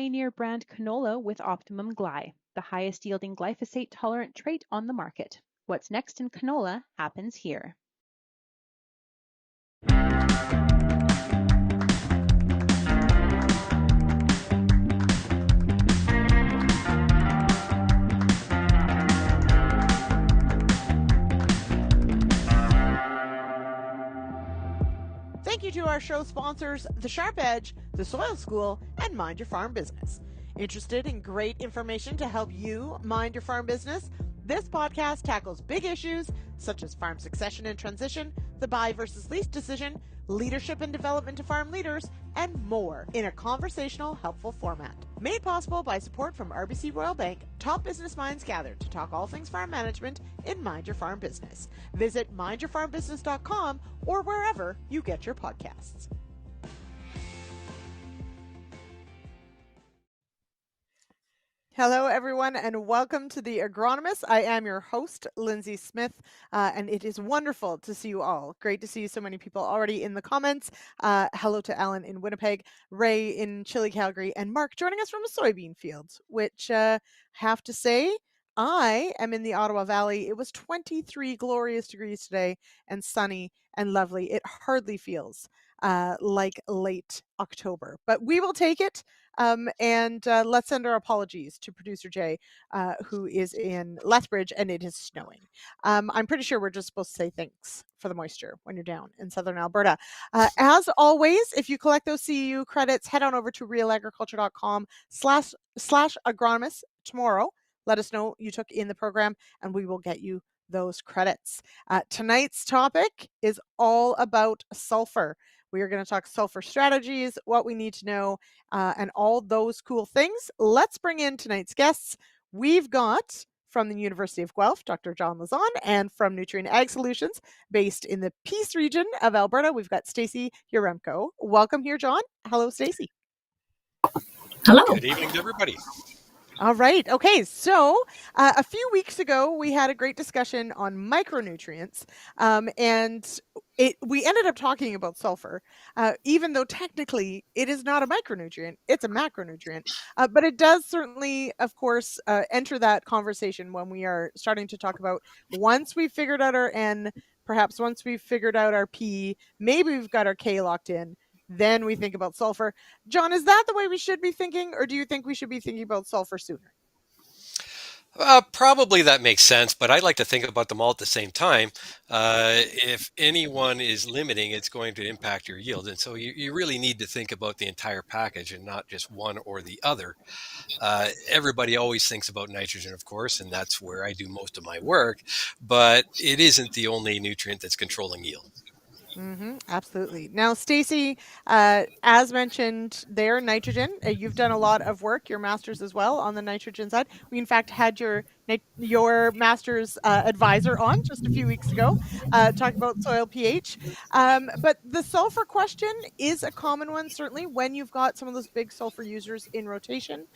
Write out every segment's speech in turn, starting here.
Pioneer brand canola with Optimum Gly, the highest yielding glyphosate-tolerant trait on the market. What's next in canola happens here. Thank you to our show sponsors, The Sharp Edge, The Soil School, and Mind Your Farm Business. Interested in great information to help you mind your farm business? This podcast tackles big issues such as farm succession and transition, the buy versus lease decision, leadership and development to farm leaders, and more in a conversational, helpful format. Made possible by support from RBC Royal Bank, top business minds gather to talk all things farm management in Mind Your Farm Business. Visit mindyourfarmbusiness.com or wherever you get your podcasts. Hello, everyone, and welcome to the Agronomists. I am your host, Lyndsey Smith, and it is wonderful to see you all. Great to see so many people already in the comments. Hello to Alan in Winnipeg, Ray in Chile, Calgary, and Mark joining us from a soybean field, which have to say, I am in the Ottawa Valley. It was 23 glorious degrees today and sunny and lovely. It hardly feels like late October, but we will take it. And let's send our apologies to producer Jay, who is in Lethbridge, and it is snowing. I'm pretty sure we're just supposed to say thanks for the moisture when you're down in southern Alberta. As always, if you collect those CEU credits, head on over to realagriculture.com/agronomists tomorrow. Let us know you took in the program, and we will get you those credits. Tonight's topic is all about sulfur. We are going to talk sulfur strategies, what we need to know, and all those cool things. Let's bring in tonight's guests. We've got from the University of Guelph, Dr. John Lauzon, and from Nutrien Ag Solutions, based in the Peace region of Alberta, we've got Stacie Yaremko. Welcome here, John. Hello, Stacie. Hello. Good evening to everybody. All right. Okay. So a few weeks ago, we had a great discussion on micronutrients, and we ended up talking about sulfur, even though technically it is not a micronutrient, it's a macronutrient. But it does certainly, of course, enter that conversation when we are starting to talk about once we've figured out our N, perhaps once we've figured out our P, maybe we've got our K locked in. Then we think about sulfur. John, is that the way we should be thinking, or do you think we should be thinking about sulfur sooner? Probably that makes sense, but I like to think about them all at the same time. If anyone is limiting, it's going to impact your yield. And so you really need to think about the entire package and not just one or the other. Everybody always thinks about nitrogen, of course, and that's where I do most of my work, but it isn't the only nutrient that's controlling yield. Absolutely. Now, Stacie, as mentioned there, nitrogen, you've done a lot of work, your master's as well on the nitrogen side. We, in fact, had your master's advisor on just a few weeks ago, talking about soil pH. But the sulfur question is a common one, certainly, when you've got some of those big sulfur users in rotation.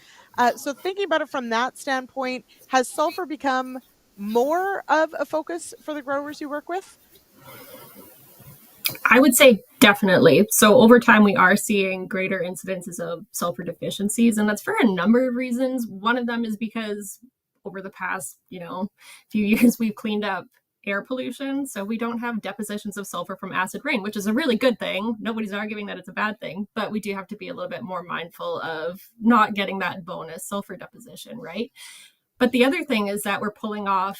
So thinking about it from that standpoint, has sulfur become more of a focus for the growers you work with? I would say definitely. So over time, we are seeing greater incidences of sulfur deficiencies, and that's for a number of reasons. One of them is because over the past, few years, we've cleaned up air pollution. So we don't have depositions of sulfur from acid rain, which is a really good thing. Nobody's arguing that it's a bad thing, but we do have to be a little bit more mindful of not getting that bonus sulfur deposition, right? But the other thing is that we're pulling off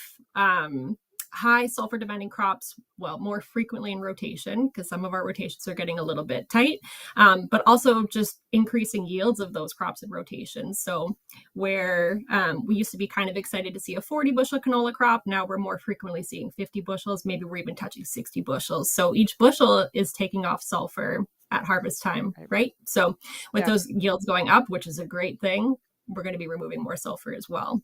high sulfur demanding crops, more frequently in rotation, because some of our rotations are getting a little bit tight, but also just increasing yields of those crops in rotation. So where we used to be kind of excited to see a 40 bushel canola crop, now we're more frequently seeing 50 bushels, maybe we're even touching 60 bushels. So each bushel is taking off sulfur at harvest time, right? So with those yields going up, which is a great thing, we're going to be removing more sulfur as well.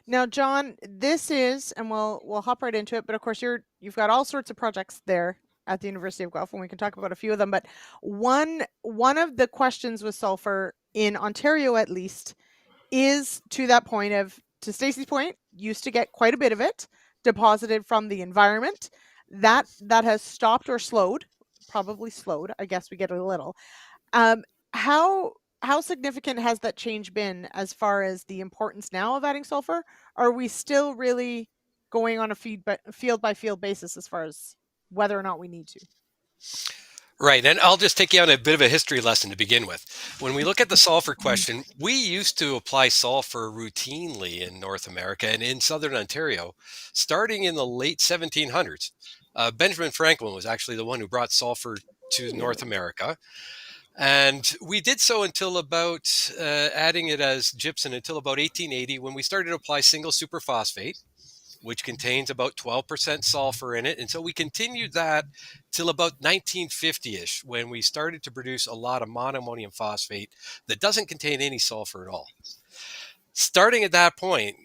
Now, John, this is, and we'll hop right into it, but of course you've got all sorts of projects there at the University of Guelph, and we can talk about a few of them. But one of the questions with sulfur in Ontario, at least, is to that point of, to Stacie's point, used to get quite a bit of it deposited from the environment. That has stopped or slowed, probably slowed. I guess we get a little. How how significant has that change been as far as the importance now of adding sulfur? Are we still really going on a field by field basis as far as whether or not we need to? Right. And I'll just take you on a bit of a history lesson to begin with. When we look at the sulfur question, we used to apply sulfur routinely in North America and in southern Ontario starting in the late 1700s. Benjamin Franklin was actually the one who brought sulfur to North America. And we did so until about adding it as gypsum until about 1880 when we started to apply single superphosphate, which contains about 12% sulfur in it. And so we continued that till about 1950-ish when we started to produce a lot of monoammonium phosphate that doesn't contain any sulfur at all. Starting at that point,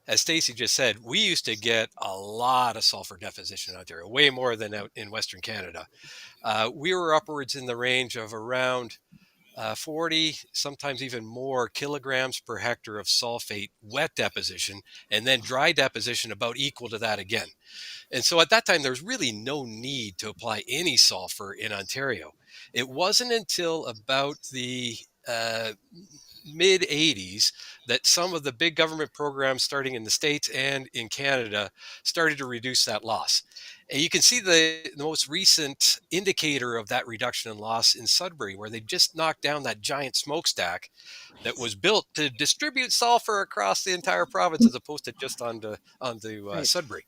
as Stacie just said, we used to get a lot of sulfur deposition out there, way more than out in Western Canada. We were upwards in the range of around 40, sometimes even more kilograms per hectare of sulfate wet deposition, and then dry deposition about equal to that again. And so at that time, there was really no need to apply any sulfur in Ontario. It wasn't until about the mid 80s that some of the big government programs starting in the States and in Canada started to reduce that loss. And you can see the most recent indicator of that reduction in loss in Sudbury, where they just knocked down that giant smokestack that was built to distribute sulfur across the entire province as opposed to just onto Right. Sudbury.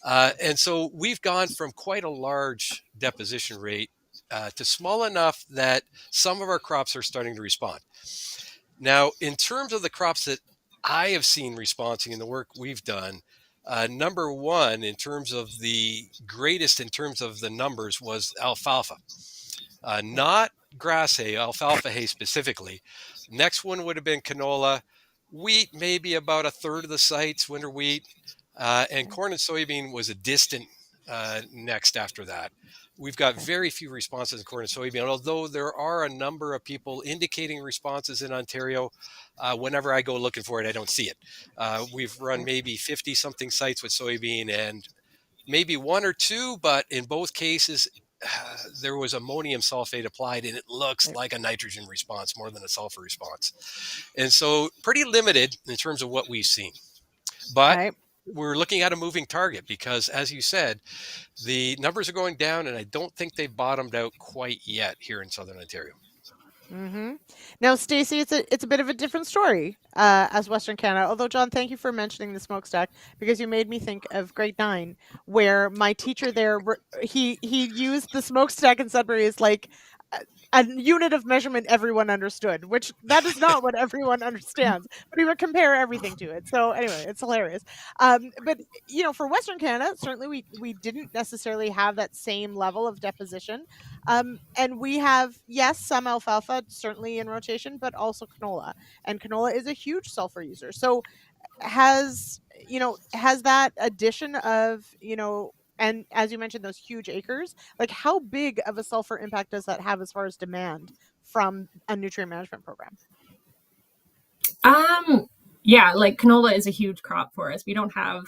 And so we've gone from quite a large deposition rate to small enough that some of our crops are starting to respond. Now, in terms of the crops that I have seen responding in the work we've done, number one, in terms of the greatest, in terms of the numbers, was alfalfa. Not grass hay, alfalfa hay specifically. Next one would have been canola. Wheat, maybe about a third of the sites, winter wheat. And corn and soybean was a distant next after that. We've got very few responses in corn and soybean, although there are a number of people indicating responses in Ontario. Whenever I go looking for it, I don't see it. We've run maybe 50 something sites with soybean and maybe one or two, but in both cases, there was ammonium sulfate applied and it looks like a nitrogen response more than a sulfur response. And so pretty limited in terms of what we've seen. But Right. we're looking at a moving target because, as you said, the numbers are going down, and I don't think they've bottomed out quite yet here in Southern Ontario. Now, Stacie, it's a bit of a different story as Western Canada. Although, John, thank you for mentioning the smokestack because you made me think of grade 9, where my teacher there he used the smokestack in Sudbury as like a unit of measurement everyone understood, which that is not what everyone understands. But he would compare everything to it. So anyway, it's hilarious. But for Western Canada, certainly we didn't necessarily have that same level of deposition. And we have, yes, some alfalfa certainly in rotation, but also canola. And canola is a huge sulfur user. So has that addition of, and as you mentioned, those huge acres, like how big of a sulfur impact does that have as far as demand from a nutrient management program? Yeah, like canola is a huge crop for us. We don't have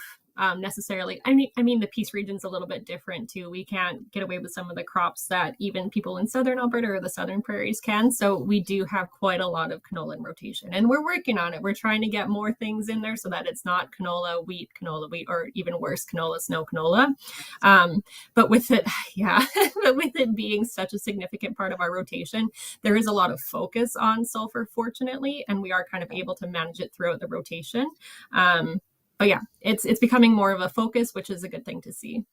necessarily. I mean, the Peace region's a little bit different too. We can't get away with some of the crops that even people in southern Alberta or the southern prairies can. So we do have quite a lot of canola in rotation, and we're working on it. We're trying to get more things in there so that it's not canola wheat, or even worse, canola snow canola. But with it, yeah, but with it being such a significant part of our rotation, there is a lot of focus on sulfur, fortunately, and we are kind of able to manage it throughout the rotation. But yeah, it's becoming more of a focus, which is a good thing to see.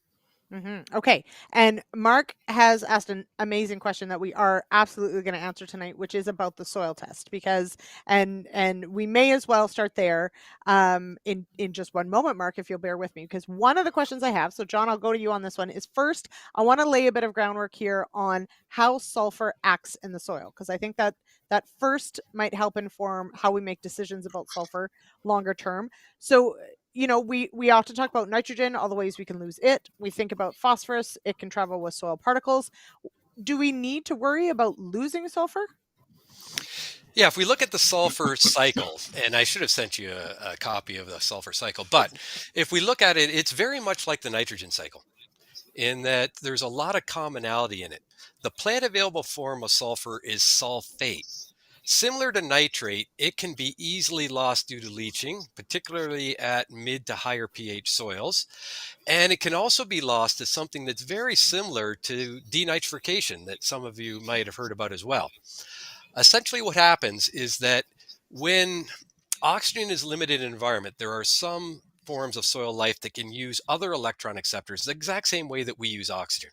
Okay. And Mark has asked an amazing question that we are absolutely going to answer tonight, which is about the soil test, because and we may as well start there in just one moment, Mark, if you'll bear with me, because one of the questions I have, so John, I'll go to you on this one, is first, I want to lay a bit of groundwork here on how sulfur acts in the soil, because I think that first might help inform how we make decisions about sulfur longer term. So we often talk about nitrogen, all the ways we can lose it. We think about phosphorus, it can travel with soil particles. Do we need to worry about losing sulfur? Yeah, if we look at the sulfur cycle, and I should have sent you a copy of the sulfur cycle, but if we look at it, it's very much like the nitrogen cycle in that there's a lot of commonality in it. The plant available form of sulfur is sulfate. Similar to nitrate, it can be easily lost due to leaching, particularly at mid to higher pH soils. And it can also be lost as something that's very similar to denitrification that some of you might have heard about as well. Essentially, what happens is that when oxygen is limited in an environment, there are some forms of soil life that can use other electron acceptors the exact same way that we use oxygen.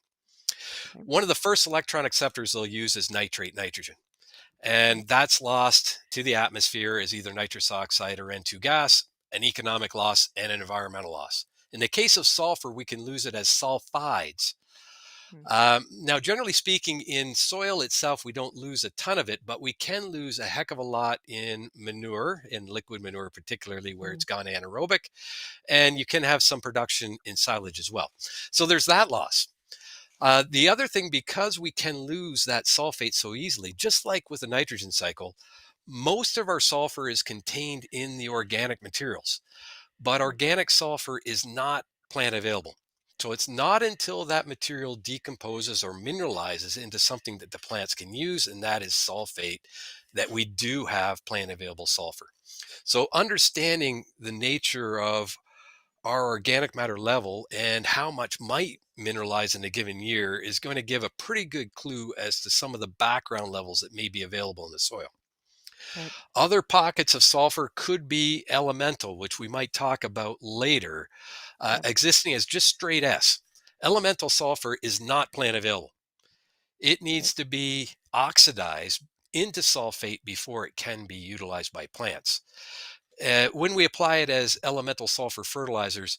Okay. One of the first electron acceptors they'll use is nitrate nitrogen. Okay. And that's lost to the atmosphere as either nitrous oxide or N2 gas, an economic loss and an environmental loss. In the case of sulfur, we can lose it as sulfides. Now, generally speaking, in soil itself, we don't lose a ton of it, but we can lose a heck of a lot in manure, in liquid manure, particularly where it's gone anaerobic, and you can have some production in silage as well. So there's that loss. The other thing, because we can lose that sulfate so easily, just like with the nitrogen cycle, most of our sulfur is contained in the organic materials, but organic sulfur is not plant available. So it's not until that material decomposes or mineralizes into something that the plants can use, and that is sulfate, that we do have plant available sulfur. So understanding the nature of our organic matter level and how much might mineralize in a given year is going to give a pretty good clue as to some of the background levels that may be available in the soil. Right. Other pockets of sulfur could be elemental, which we might talk about later, existing as just straight S. Elemental sulfur is not plant available. It needs to be oxidized into sulfate before it can be utilized by plants. When we apply it as elemental sulfur fertilizers,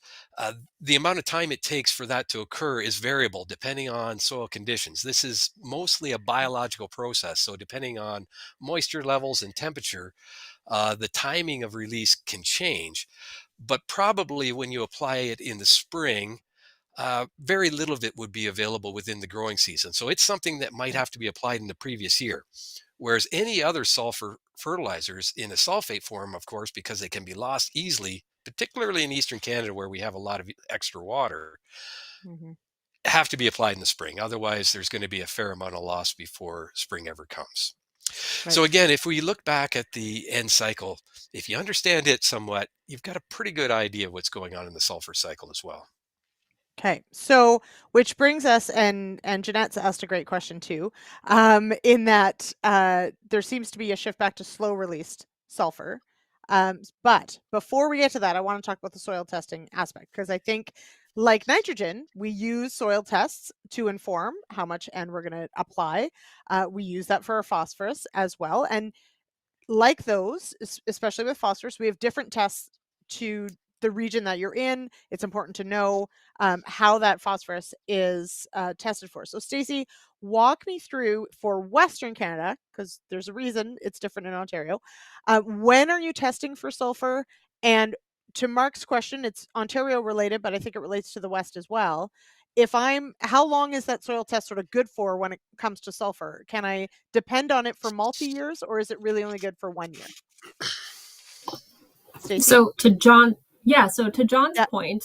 the amount of time it takes for that to occur is variable depending on soil conditions. This is mostly a biological process, so depending on moisture levels and temperature, the timing of release can change. But probably when you apply it in the spring, very little of it would be available within the growing season. So it's something that might have to be applied in the previous year. Whereas any other sulfur fertilizers in a sulfate form, of course, because they can be lost easily, particularly in Eastern Canada where we have a lot of extra water, have to be applied in the spring. Otherwise, there's going to be a fair amount of loss before spring ever comes. Right. So again, if we look back at the N cycle, if you understand it somewhat, you've got a pretty good idea of what's going on in the sulfur cycle as well. Okay, so which brings us, and Jeanette's asked a great question too, in that there seems to be a shift back to slow released sulfur. But before we get to that, I want to talk about the soil testing aspect, because I think, like nitrogen, we use soil tests to inform how much N we're going to apply. We use that for our phosphorus as well. And like those, especially with phosphorus, we have different tests to the region that you're in. It's important to know how that phosphorus is tested for. So Stacie, walk me through for Western Canada, because there's a reason it's different in Ontario. When are you testing for sulfur? And to Mark's question, it's Ontario related, but I think it relates to the West as well. How long is that soil test sort of good for when it comes to sulfur? Can I depend on it for multi-years, or is it really only good for 1 year? Stacie? So to John's point,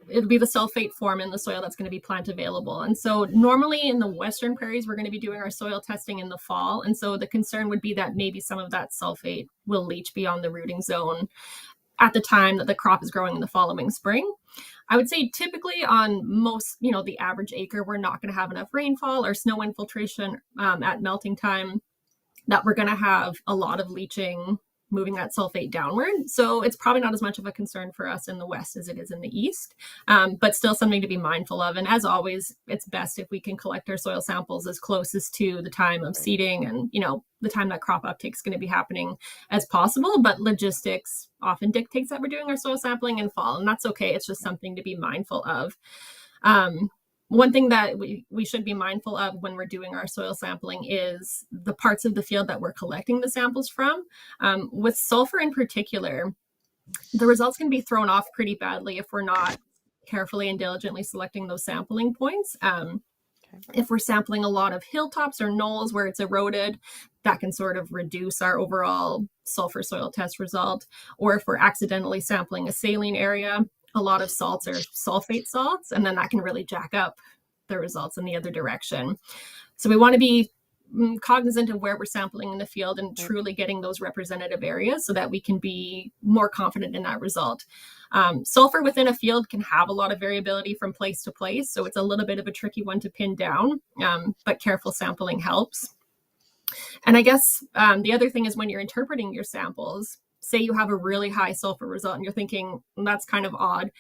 it'll be the sulfate form in the soil that's going to be plant available. And so normally in the Western prairies, we're going to be doing our soil testing in the fall. And so the concern would be that maybe some of that sulfate will leach beyond the rooting zone at the time that the crop is growing in the following spring. I would say typically on most, the average acre, we're not going to have enough rainfall or snow infiltration at melting time that we're going to have a lot of leaching moving that sulfate downward. So it's probably not as much of a concern for us in the West as it is in the East, but still something to be mindful of. And as always, it's best if we can collect our soil samples as closest to the time of seeding and, the time that crop uptake is going to be happening as possible. But logistics often dictates that we're doing our soil sampling in fall, and that's okay. It's just something to be mindful of. One thing that we should be mindful of when we're doing our soil sampling is the parts of the field that we're collecting the samples from. With sulfur in particular, the results can be thrown off pretty badly if we're not carefully and diligently selecting those sampling points. If we're sampling a lot of hilltops or knolls where it's eroded, that can sort of reduce our overall sulfur soil test result. Or if we're accidentally sampling a saline area, a lot of salts are sulfate salts, and then that can really jack up the results in the other direction. So we want to be cognizant of where we're sampling in the field and truly getting those representative areas so that we can be more confident in that result. Sulfur within a field can have a lot of variability from place to place, so it's a little bit of a tricky one to pin down, but careful sampling helps. And I guess the other thing is when you're interpreting your samples, say you have a really high sulfur result and you're thinking, that's kind of odd.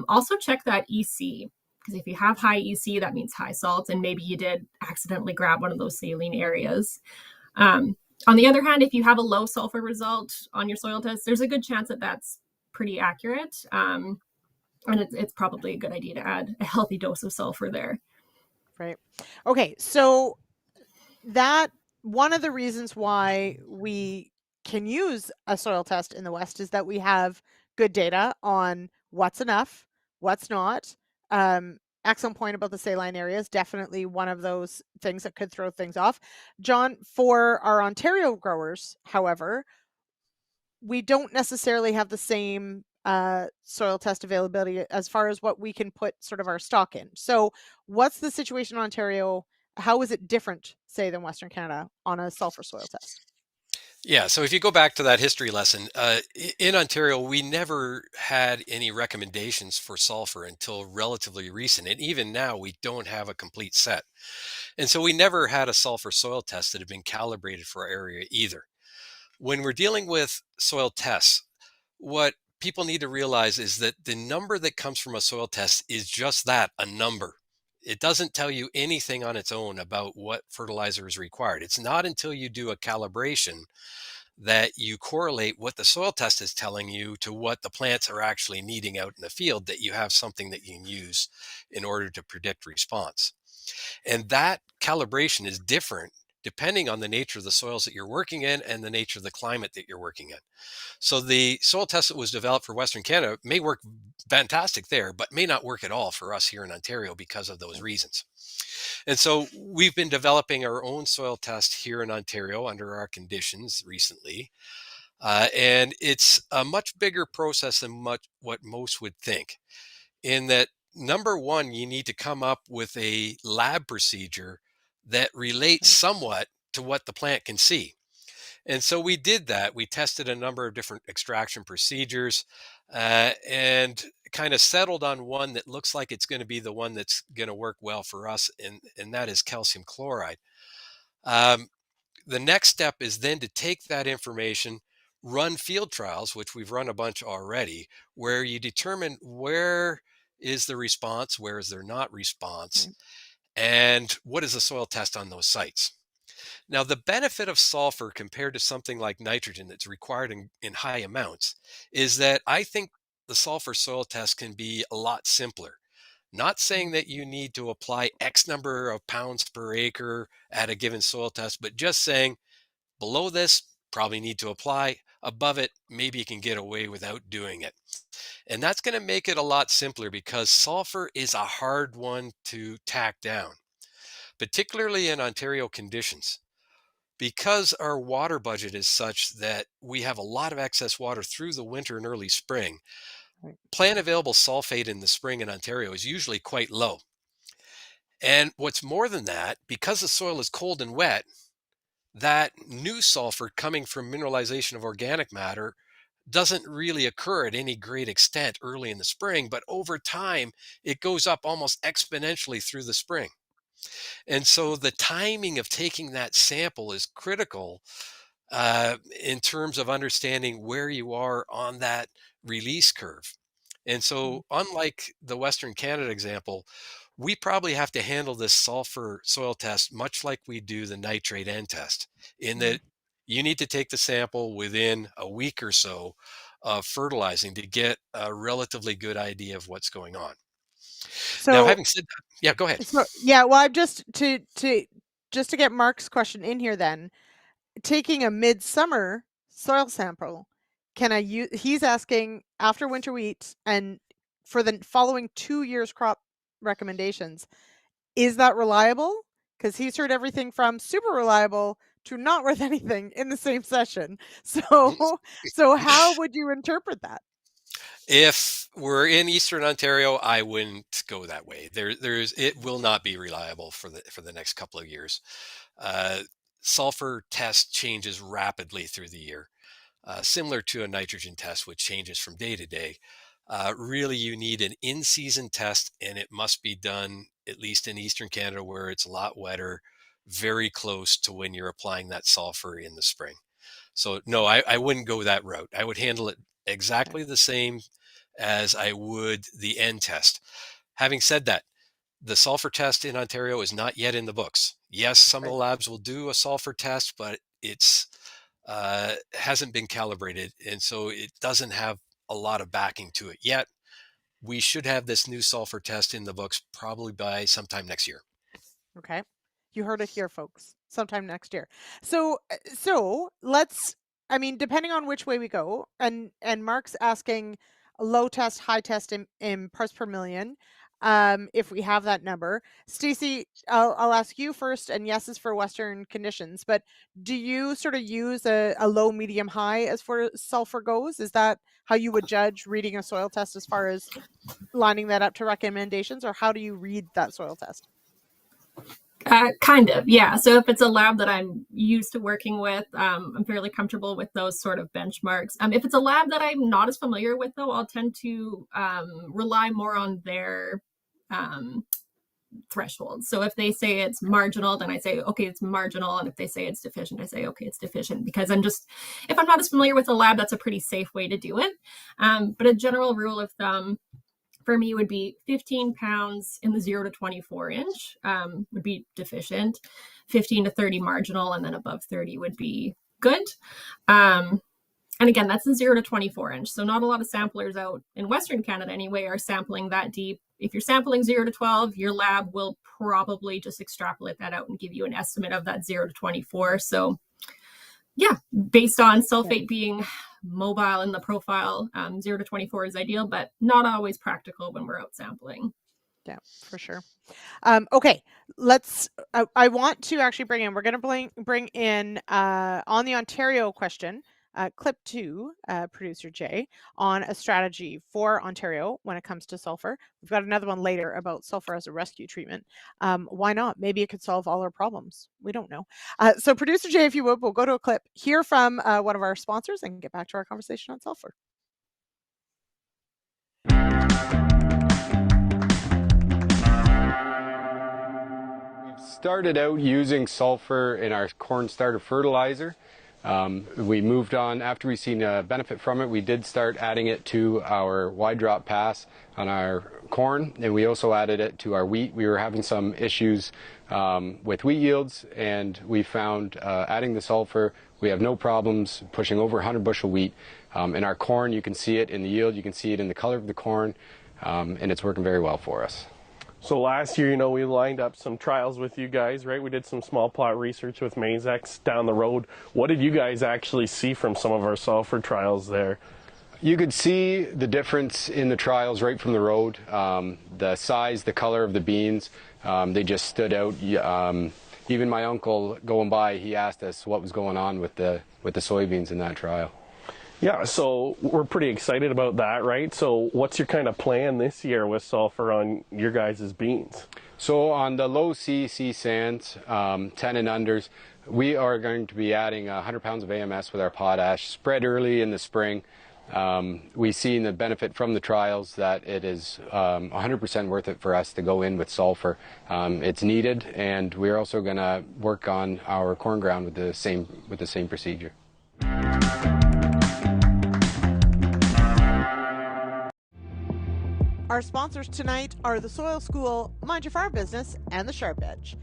Also check that EC, because if you have high EC, that means high salts, and maybe you did accidentally grab one of those saline areas. On the other hand, if you have a low sulfur result on your soil test, there's a good chance that that's pretty accurate. And it's probably a good idea to add a healthy dose of sulfur there. Right. Okay. So that one of the reasons why we can use a soil test in the West is that we have good data on what's enough, what's not. Excellent point about the saline areas. Definitely one of those things that could throw things off. John, for our Ontario growers, however, we don't necessarily have the same soil test availability as far as what we can put sort of our stock in. So what's the situation in Ontario? How is it different, say, than Western Canada on a sulfur soil test? Yeah, so if you go back to that history lesson, in Ontario, we never had any recommendations for sulfur until relatively recent. And even now, we don't have a complete set. And so we never had a sulfur soil test that had been calibrated for our area either. When we're dealing with soil tests, what people need to realize is that the number that comes from a soil test is just that, a number. It doesn't tell you anything on its own about what fertilizer is required. It's not until you do a calibration that you correlate what the soil test is telling you to what the plants are actually needing out in the field, that you have something that you can use in order to predict response. And that calibration is different depending on the nature of the soils that you're working in and the nature of the climate that you're working in. So the soil test that was developed for Western Canada may work fantastic there, but may not work at all for us here in Ontario because of those reasons. And so we've been developing our own soil test here in Ontario under our conditions recently. And it's a much bigger process than what most would think, in that number one, you need to come up with a lab procedure that relates somewhat to what the plant can see. And so we did that. We tested a number of different extraction procedures and kind of settled on one that looks like it's going to be the one that's going to work well for us, and that is calcium chloride. The next step is then to take that information, run field trials, which we've run a bunch already, where you determine where is the response, where is there not response, and what is the soil test on those sites. Now, the benefit of sulfur compared to something like nitrogen that's required in high amounts is that I think the sulfur soil test can be a lot simpler. Not saying that you need to apply X number of pounds per acre at a given soil test, but just saying below this, probably need to apply. Above it, maybe you can get away without doing it. And that's going to make it a lot simpler because sulfur is a hard one to tack down, particularly in Ontario conditions. Because our water budget is such that we have a lot of excess water through the winter and early spring, plant available sulfate in the spring in Ontario is usually quite low. And what's more than that, because the soil is cold and wet, that new sulfur coming from mineralization of organic matter doesn't really occur at any great extent early in the spring, but over time, it goes up almost exponentially through the spring. And so the timing of taking that sample is critical in terms of understanding where you are on that release curve. And so, unlike the Western Canada example, we probably have to handle this sulfur soil test much like we do the nitrate N test, in that you need to take the sample within a week or so of fertilizing to get a relatively good idea of what's going on. So, now, having said that, yeah, go ahead. So, yeah, well, I'm just to get Mark's question in here. Then, taking a midsummer soil sample, can I use? He's asking after winter wheat and for the following 2 years crop recommendations. Is that reliable? Because he's heard everything from super reliable to not worth anything in the same session. So, how would you interpret that? If we're in Eastern Ontario, I wouldn't go that way. It will not be reliable for the next couple of years. sulfur test changes rapidly through the year, similar to a nitrogen test, which changes from day to day. Really, you need an in-season test, and it must be done, at least in Eastern Canada, where it's a lot wetter, very close to when you're applying that sulfur in the spring. So no, I wouldn't go that route. I would handle it exactly the same as I would the N test. Having said that, the sulfur test in Ontario is not yet in the books. Yes, some of the labs will do a sulfur test, but it's hasn't been calibrated, and so it doesn't have a lot of backing to it yet. We should have this new sulfur test in the books probably by sometime next year. Okay. You heard it here, folks. Sometime next year. So let's, I mean, depending on which way we go, and Mark's asking low test, high test in parts per million, if we have that number. Stacie, I'll ask you first, and yes is for Western conditions, but do you sort of use a low, medium, high as far as sulfur goes? Is that how you would judge reading a soil test as far as lining that up to recommendations, or how do you read that soil test? Kind of, yeah. So if it's a lab that I'm used to working with, I'm fairly comfortable with those sort of benchmarks. If it's a lab that I'm not as familiar with, though, I'll tend to rely more on their threshold. So if they say it's marginal, then I say, okay, it's marginal. And if they say it's deficient, I say, okay, it's deficient. Because if I'm not as familiar with a lab, that's a pretty safe way to do it. But a general rule of thumb for me would be 15 pounds in the 0 to 24 inch would be deficient, 15 to 30 marginal, and then above 30 would be good. And again, that's the 0 to 24 inch. So not a lot of samplers out in Western Canada anyway are sampling that deep. If you're sampling 0 to 12, your lab will probably just extrapolate that out and give you an estimate of that 0 to 24. So yeah, based on sulfate being mobile in the profile, 0 to 24 is ideal, but not always practical when we're out sampling. Yeah, for sure. Okay, I want to actually we're going to bring in on the Ontario question, clip 2, producer Jay, on a strategy for Ontario when it comes to sulfur. We've got another one later about sulfur as a rescue treatment. Why not? Maybe it could solve all our problems. We don't know. So producer Jay, if you would, we'll go to a clip, hear from one of our sponsors, and get back to our conversation on sulfur. Started out using sulfur in our corn starter fertilizer. We moved on after we seen a benefit from it. We did start adding it to our wide drop pass on our corn, and we also added it to our wheat. We were having some issues with wheat yields, and we found adding the sulfur, we have no problems pushing over 100 bushel wheat. In our corn, you can see it in the yield, you can see it in the color of the corn, and it's working very well for us. So last year, we lined up some trials with you guys, right? We did some small plot research with Mazex down the road. What did you guys actually see from some of our sulfur trials there? You could see the difference in the trials right from the road. The size, the color of the beans, they just stood out. Even my uncle going by, he asked us what was going on with the soybeans in that trial. Yeah, so we're pretty excited about that, right? So what's your kind of plan this year with sulfur on your guys' beans? So on the low CEC sands, 10 and unders, we are going to be adding 100 pounds of AMS with our potash, spread early in the spring. We've seen the benefit from the trials that it is 100% worth it for us to go in with sulfur. It's needed, and we're also going to work on our corn ground with the same procedure. Our sponsors tonight are the Soil School, Mind Your Farm Business, and The Sharp Edge.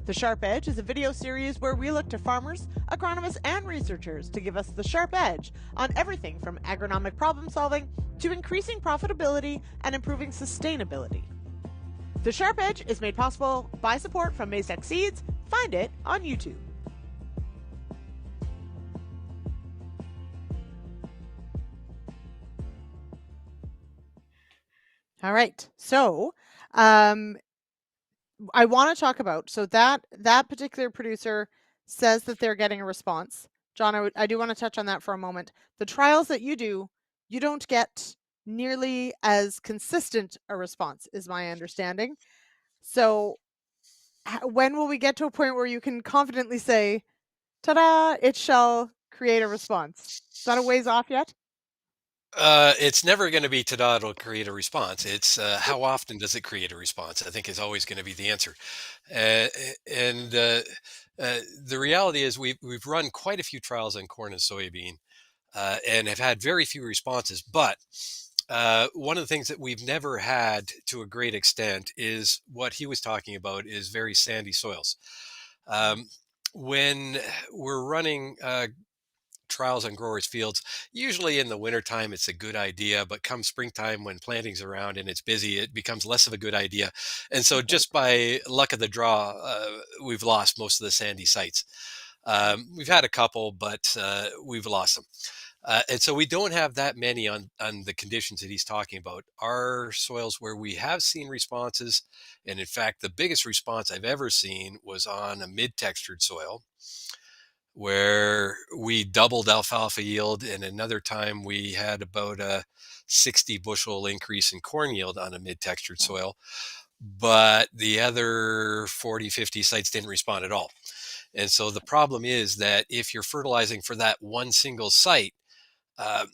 The Sharp Edge is a video series where we look to farmers, agronomists, and researchers to give us the sharp edge on everything from agronomic problem solving to increasing profitability and improving sustainability. The Sharp Edge is made possible by support from Mazex Seeds. Find it on YouTube. All right, so I want to talk about, so that particular producer says that they're getting a response. John, I do want to touch on that for a moment. The trials that you do, you don't get nearly as consistent a response, is my understanding. So when will we get to a point where you can confidently say, ta-da, it shall create a response? Is that a ways off yet? It's never going to be ta-da, it'll create a response. It's how often does it create a response? I think is always going to be the answer. Uh, and The reality is we've run quite a few trials on corn and soybean and have had very few responses. But one of the things that we've never had to a great extent is what he was talking about is very sandy soils. Um, when we're running trials on growers' fields. Usually in the wintertime, it's a good idea, but come springtime when planting's around and it's busy, it becomes less of a good idea. And so, Okay. just by luck of the draw, we've lost most of the sandy sites. We've had a couple, but we've lost them. And so we don't have that many on the conditions that he's talking about. Our soils where we have seen responses, and in fact, the biggest response I've ever seen was on a mid-textured soil where we doubled alfalfa yield, and another time we had about a 60 bushel increase in corn yield on a mid-textured soil. But the other 40, 50 sites didn't respond at all. And so the problem is that if you're fertilizing for that one single site,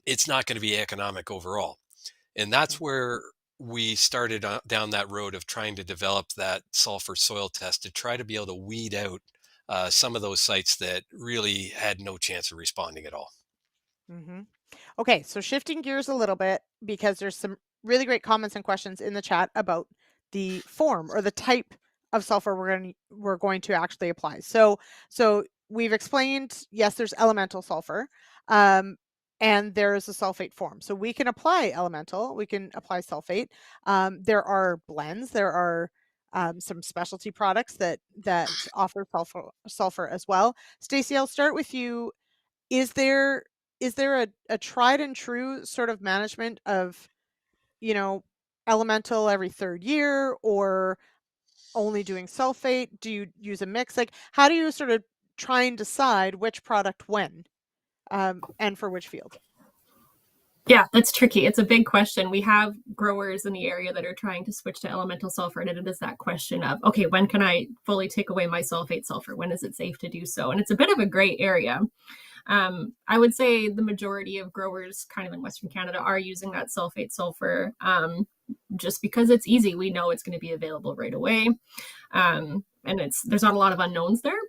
it's not going to be economic overall. And that's where we started down that road of trying to develop that sulfur soil test to try to be able to weed out some of those sites that really had no chance of responding at all. Mm-hmm. Okay, so shifting gears a little bit because there's some really great comments and questions in the chat about the form or the type of sulfur we're going to actually apply. So we've explained, yes, there's elemental sulfur, and there is a sulfate form. So we can apply elemental, we can apply sulfate. There are blends, there are some specialty products that offer sulfur as well. Stacie, I'll start with you. Is there a tried and true sort of management of, elemental every third year, or only doing sulfate? Do you use a mix? Like, how do you sort of try and decide which product when, and for which field? Yeah, that's tricky. It's a big question. We have growers in the area that are trying to switch to elemental sulfur, and it is that question of, okay, when can I fully take away my sulfate sulfur? When is it safe to do so? And it's a bit of a gray area. I would say the majority of growers kind of in Western Canada are using that sulfate sulfur just because it's easy. We know it's going to be available right away. And there's not a lot of unknowns there.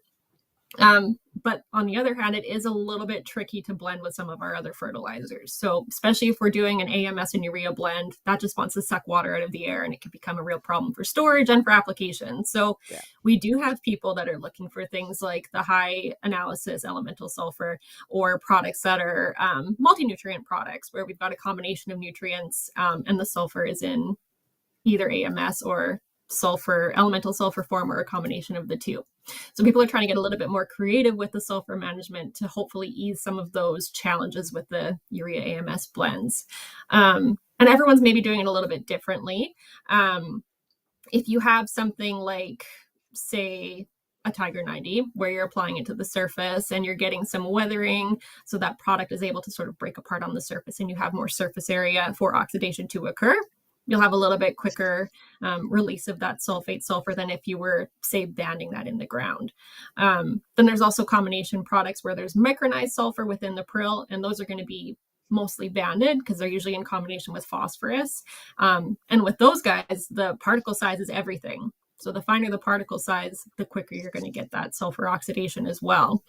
But on the other hand, it is a little bit tricky to blend with some of our other fertilizers. So especially if we're doing an AMS and urea blend, that just wants to suck water out of the air, and it can become a real problem for storage and for application. So we do have people that are looking for things like the high analysis elemental sulfur, or products that are multi-nutrient products where we've got a combination of nutrients, and the sulfur is in either AMS or elemental sulfur form, or a combination of the two. So people are trying to get a little bit more creative with the sulfur management to hopefully ease some of those challenges with the urea AMS blends. And everyone's maybe doing it a little bit differently. If you have something like, say, a Tiger 90, where you're applying it to the surface and you're getting some weathering, so that product is able to sort of break apart on the surface and you have more surface area for oxidation to occur, you'll have a little bit quicker release of that sulfate sulfur than if you were, say, banding that in the ground. Then there's also combination products where there's micronized sulfur within the prill, and those are going to be mostly banded because they're usually in combination with phosphorus. And with those guys, the particle size is everything. So the finer the particle size, the quicker you're going to get that sulfur oxidation as well.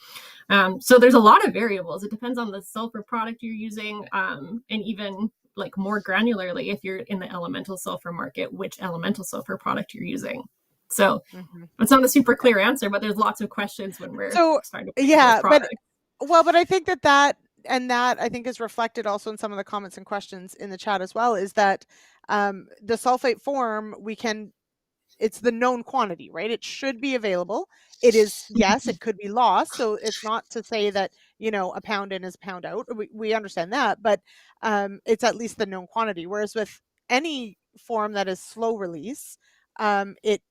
So there's a lot of variables. It depends on the sulfur product you're using, and even like more granularly, if you're in the elemental sulfur market, which elemental sulfur product you're using. So it's not a super clear answer, but there's lots of questions when we're starting to pick those products. But I think that I think is reflected also in some of the comments and questions in the chat as well, is that the sulfate form, it's the known quantity, right? It should be available. It is, yes, it could be lost. So it's not to say that, a pound in is a pound out. We understand that, but it's at least the known quantity. Whereas with any form that is slow release, it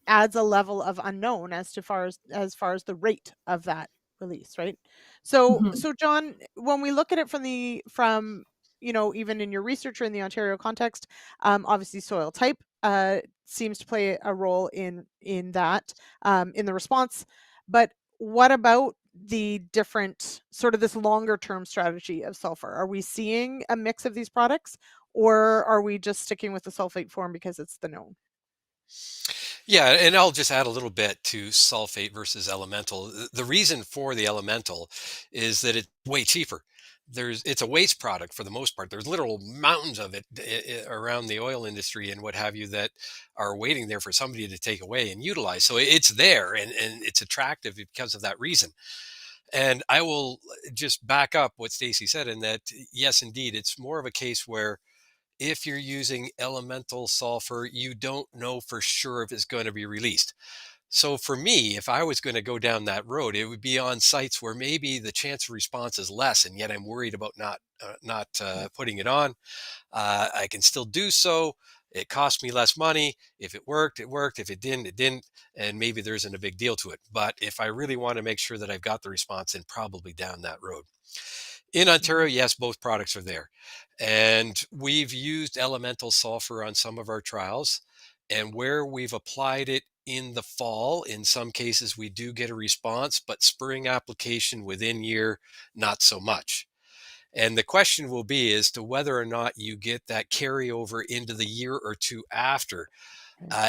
adds a level of unknown as far as the rate of that release, right? So John, when we look at it from even in your research or in the Ontario context, obviously soil type seems to play a role in that, in the response. But what about the different sort of this longer term strategy of sulfur? Are we seeing a mix of these products, or are we just sticking with the sulfate form because it's the known? Yeah, and I'll just add a little bit to sulfate versus elemental. The reason for the elemental is that it's way cheaper. It's a waste product for the most part. There's literal mountains of it around the oil industry and what have you that are waiting there for somebody to take away and utilize. So it's there and it's attractive because of that reason. And I will just back up what Stacie said in that, yes, indeed, it's more of a case where if you're using elemental sulfur, you don't know for sure if it's going to be released. So for me, if I was going to go down that road, it would be on sites where maybe the chance of response is less, and yet I'm worried about not putting it on. I can still do so. It cost me less money. If it worked, it worked. If it didn't, it didn't. And maybe there isn't a big deal to it. But if I really want to make sure that I've got the response, then probably down that road. In Ontario, yes, both products are there. And we've used elemental sulfur on some of our trials. And where we've applied it in the fall, in some cases, we do get a response, but spring application within year, not so much. And the question will be as to whether or not you get that carryover into the year or two after.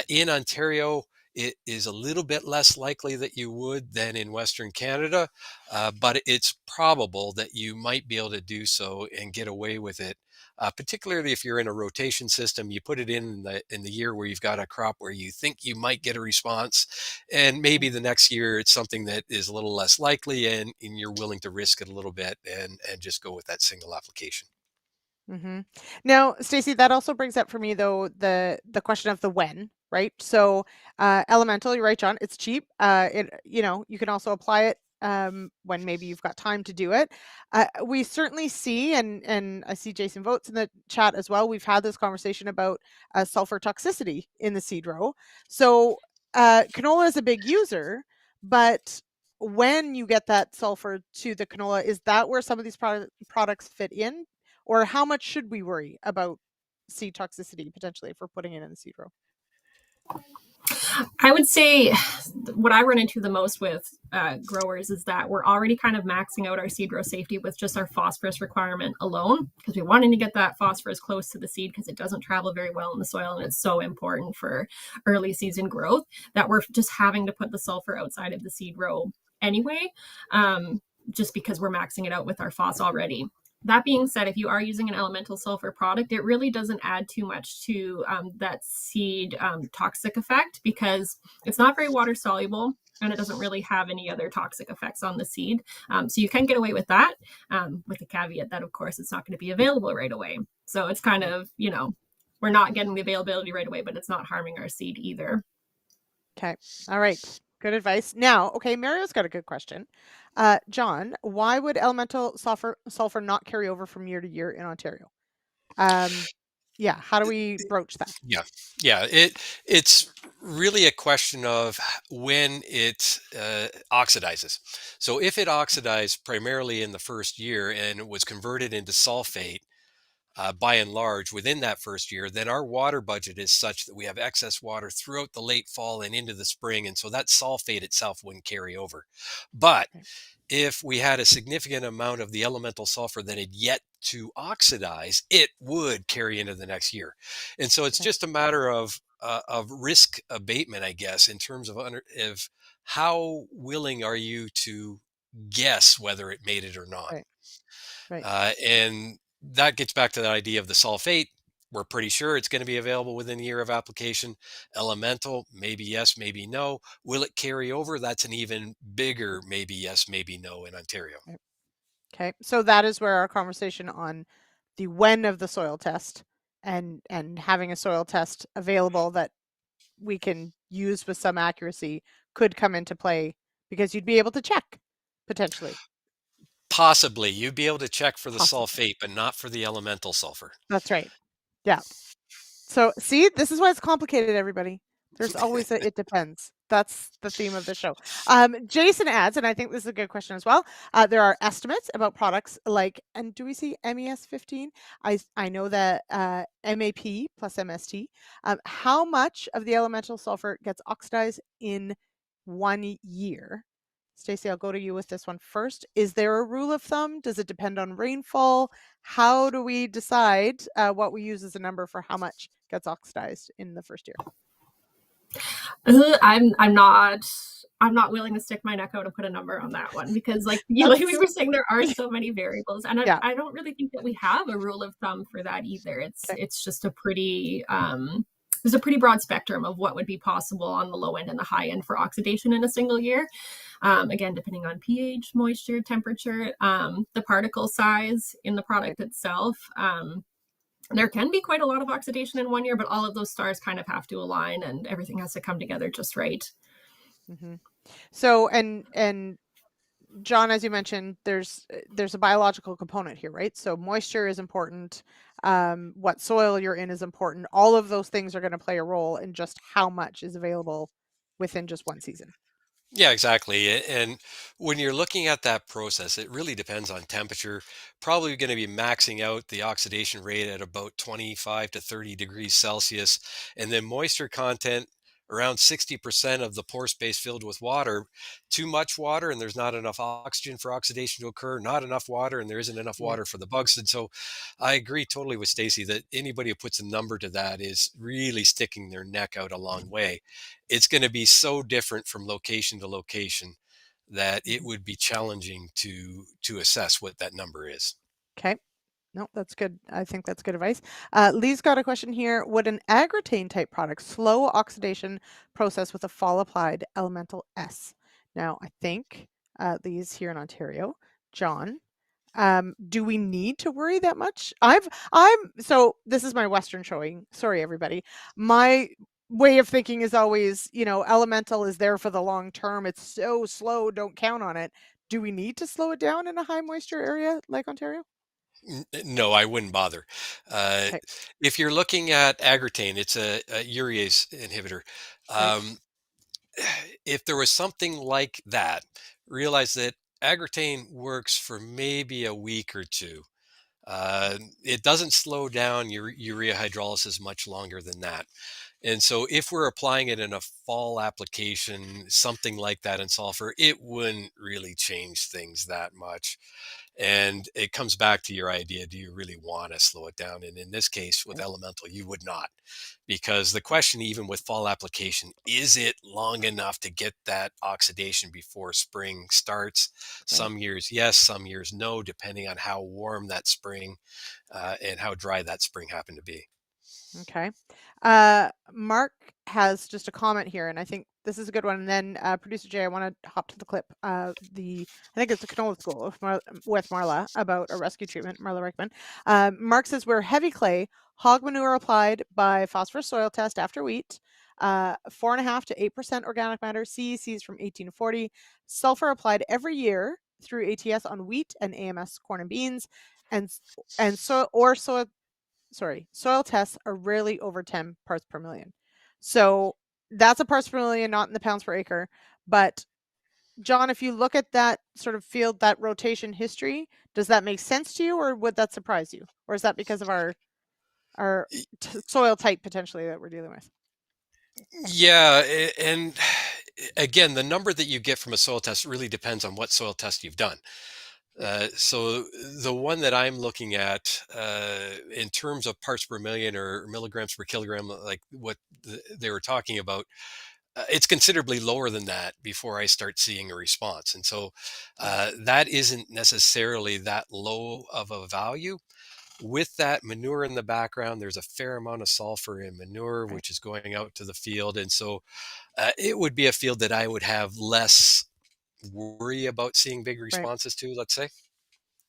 In Ontario, it is a little bit less likely that you would than in Western Canada, but it's probable that you might be able to do so and get away with it. Particularly if you're in a rotation system, you put it in the year where you've got a crop where you think you might get a response, and maybe the next year it's something that is a little less likely, and you're willing to risk it a little bit and just go with that single application. Mm-hmm. Now, Stacie, that also brings up for me though the question of the when, right? So, elemental, you're right, John. It's cheap. You can also apply it when maybe you've got time to do it. We certainly see, and I see Jason votes in the chat as well. We've had this conversation about sulfur toxicity in the seed row. So, canola is a big user, but when you get that sulfur to the canola, is that where some of these products fit in? Or how much should we worry about seed toxicity potentially if we're putting it in the seed row? I would say what I run into the most with growers is that we're already kind of maxing out our seed row safety with just our phosphorus requirement alone, because we're wanting to get that phosphorus close to the seed because it doesn't travel very well in the soil and it's so important for early season growth that we're just having to put the sulfur outside of the seed row anyway, just because we're maxing it out with our phos already. That being said, if you are using an elemental sulfur product, it really doesn't add too much to that seed toxic effect because it's not very water soluble and it doesn't really have any other toxic effects on the seed. So you can get away with that, with the caveat that, of course, it's not going to be available right away. So it's kind of, we're not getting the availability right away, but it's not harming our seed either. Okay. All right. Good advice. Now, okay, Mario's got a good question. John, why would elemental sulfur not carry over from year to year in Ontario? Yeah, how do we broach that? Yeah. It's really a question of when it oxidizes. So if it oxidized primarily in the first year and it was converted into sulfate, by and large, within that first year, then our water budget is such that we have excess water throughout the late fall and into the spring. And so that sulfate itself wouldn't carry over. But if we had a significant amount of the elemental sulfur that had yet to oxidize, it would carry into the next year. And so it's just a matter of risk abatement, I guess, in terms of how willing are you to guess whether it made it or not. Right. And that gets back to the idea of the sulfate. We're pretty sure it's going to be available within the year of application. Elemental, maybe yes, maybe no. Will it carry over? That's an even bigger maybe yes, maybe no in Ontario. Okay, so that is where our conversation on the when of the soil test and having a soil test available that we can use with some accuracy could come into play, because you'd be able to check potentially. Possibly. You'd be able to check for the sulfate, but not for the elemental sulfur. That's right. Yeah. So see, this is why it's complicated, everybody. There's always a it depends. That's the theme of the show. Jason adds, and I think this is a good question as well. There are estimates about products like, and do we see MES 15? I know that MAP plus MST. How much of the elemental sulfur gets oxidized in 1 year? Stacie, I'll go to you with this one first. Is there a rule of thumb? Does it depend on rainfall? How do we decide what we use as a number for how much gets oxidized in the first year? I'm not willing to stick my neck out and put a number on that one, because like we were saying, there are so many variables, and I don't really think that we have a rule of thumb for that either. It's just a pretty there's a pretty broad spectrum of what would be possible on the low end and the high end for oxidation in a single year. Again, depending on pH, moisture, temperature, the particle size in the product itself. There can be quite a lot of oxidation in 1 year, but all of those stars kind of have to align and everything has to come together just right. Mm-hmm. So, and John, as you mentioned, there's a biological component here, right? So moisture is important. What soil you're in is important. All of those things are going to play a role in just how much is available within just one season. Yeah, exactly. And when you're looking at that process, it really depends on temperature. Probably going to be maxing out the oxidation rate at about 25 to 30 degrees Celsius. And then moisture content around 60% of the pore space filled with water. Too much water and there's not enough oxygen for oxidation to occur. Not enough water and there isn't enough water for the bugs. And so I agree totally with Stacie that anybody who puts a number to that is really sticking their neck out a long way. It's going to be so different from location to location that it would be challenging to assess what that number is. Okay. No, that's good. I think that's good advice. Lee's got a question here. Would an agrotane type product slow oxidation process with a fall applied elemental S? Now, I think Lee's here in Ontario. John, do we need to worry that much? So this is my Western showing. Sorry, everybody. My way of thinking is always, elemental is there for the long term. It's so slow. Don't count on it. Do we need to slow it down in a high moisture area like Ontario? No, I wouldn't bother. Okay. If you're looking at agrotane, it's a urease inhibitor. Right. If there was something like that, realize that agrotane works for maybe a week or two. It doesn't slow down your urea hydrolysis much longer than that. And so if we're applying it in a fall application, something like that in sulfur, it wouldn't really change things that much. And it comes back to your idea, do you really want to slow it down? And in this case, with elemental, you would not. Because the question, even with fall application, is it long enough to get that oxidation before spring starts? Some years, yes, some years, no, depending on how warm that spring and how dry that spring happened to be. Okay. Mark has just a comment here, and I think this is a good one. And then producer Jay, I want to hop to the clip. I think it's a canola school with Marla about a rescue treatment. Marla Reichman. Mark says we're heavy clay, hog manure applied by phosphorus soil test after wheat, 4.5 to 8% organic matter, CECs from 18 to 40, sulfur applied every year through ATS on wheat and AMS corn and beans, and soil tests are rarely over 10 parts per million. So that's a parts per million, not in the pounds per acre. But John, if you look at that sort of field, that rotation history, does that make sense to you, or would that surprise you? Or is that because of our soil type potentially that we're dealing with? Yeah, and again, the number that you get from a soil test really depends on what soil test you've done. So the one that I'm looking at in terms of parts per million or milligrams per kilogram, like what they were talking about, it's considerably lower than that before I start seeing a response. And so that isn't necessarily that low of a value. With that manure in the background, there's a fair amount of sulfur in manure, which is going out to the field. And so it would be a field that I would have less worry about seeing big responses to, let's say.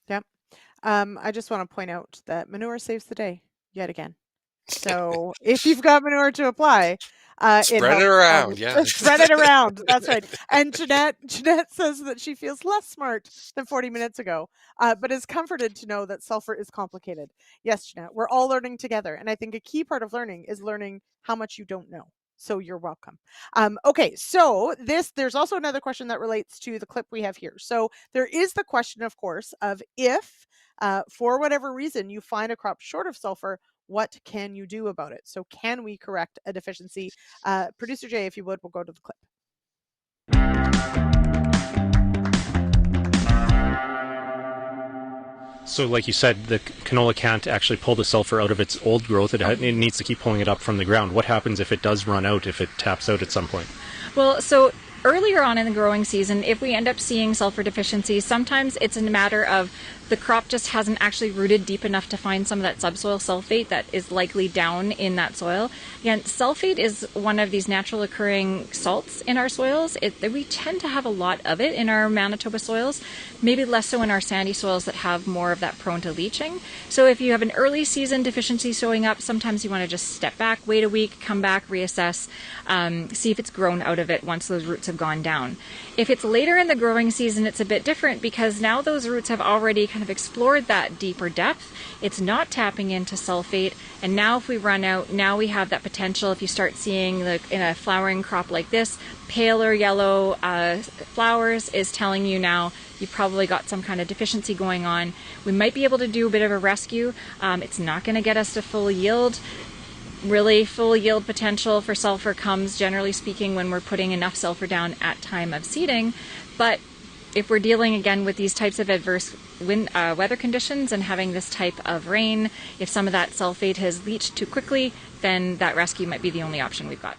Yep. I just want to point out that manure saves the day yet again. So if you've got manure to apply, spread it around. Yeah. Spread it around. That's right. And Jeanette says that she feels less smart than 40 minutes ago, but is comforted to know that sulfur is complicated. Yes, Jeanette, we're all learning together. And I think a key part of learning is learning how much you don't know. So you're welcome. Okay, so there's also another question that relates to the clip we have here. So there is the question, of course, of if for whatever reason you find a crop short of sulfur, what can you do about it? So can we correct a deficiency? Producer Jay, if you would, we'll go to the clip. So like you said, the canola can't actually pull the sulfur out of its old growth. It needs to keep pulling it up from the ground. What happens if it does run out, if it taps out at some point? Well, so earlier on in the growing season, if we end up seeing sulfur deficiency, sometimes it's a matter of the crop just hasn't actually rooted deep enough to find some of that subsoil sulfate that is likely down in that soil. Again, sulfate is one of these natural occurring salts in our soils. We tend to have a lot of it in our Manitoba soils, maybe less so in our sandy soils that have more of that prone to leaching. So if you have an early season deficiency showing up, sometimes you want to just step back, wait a week, come back, reassess, see if it's grown out of it once those roots have gone down. If it's later in the growing season, it's a bit different because now those roots have already kind of explored that deeper depth. It's not tapping into sulfate, and now if we run out, now we have that potential. If you start seeing in a flowering crop like this, paler yellow flowers is telling you now you've probably got some kind of deficiency going on. We might be able to do a bit of a rescue. It's not going to get us to full yield. Really, full yield potential for sulfur comes, generally speaking, when we're putting enough sulfur down at time of seeding. But if we're dealing again with these types of adverse weather conditions and having this type of rain, if some of that sulfate has leached too quickly, then that rescue might be the only option we've got.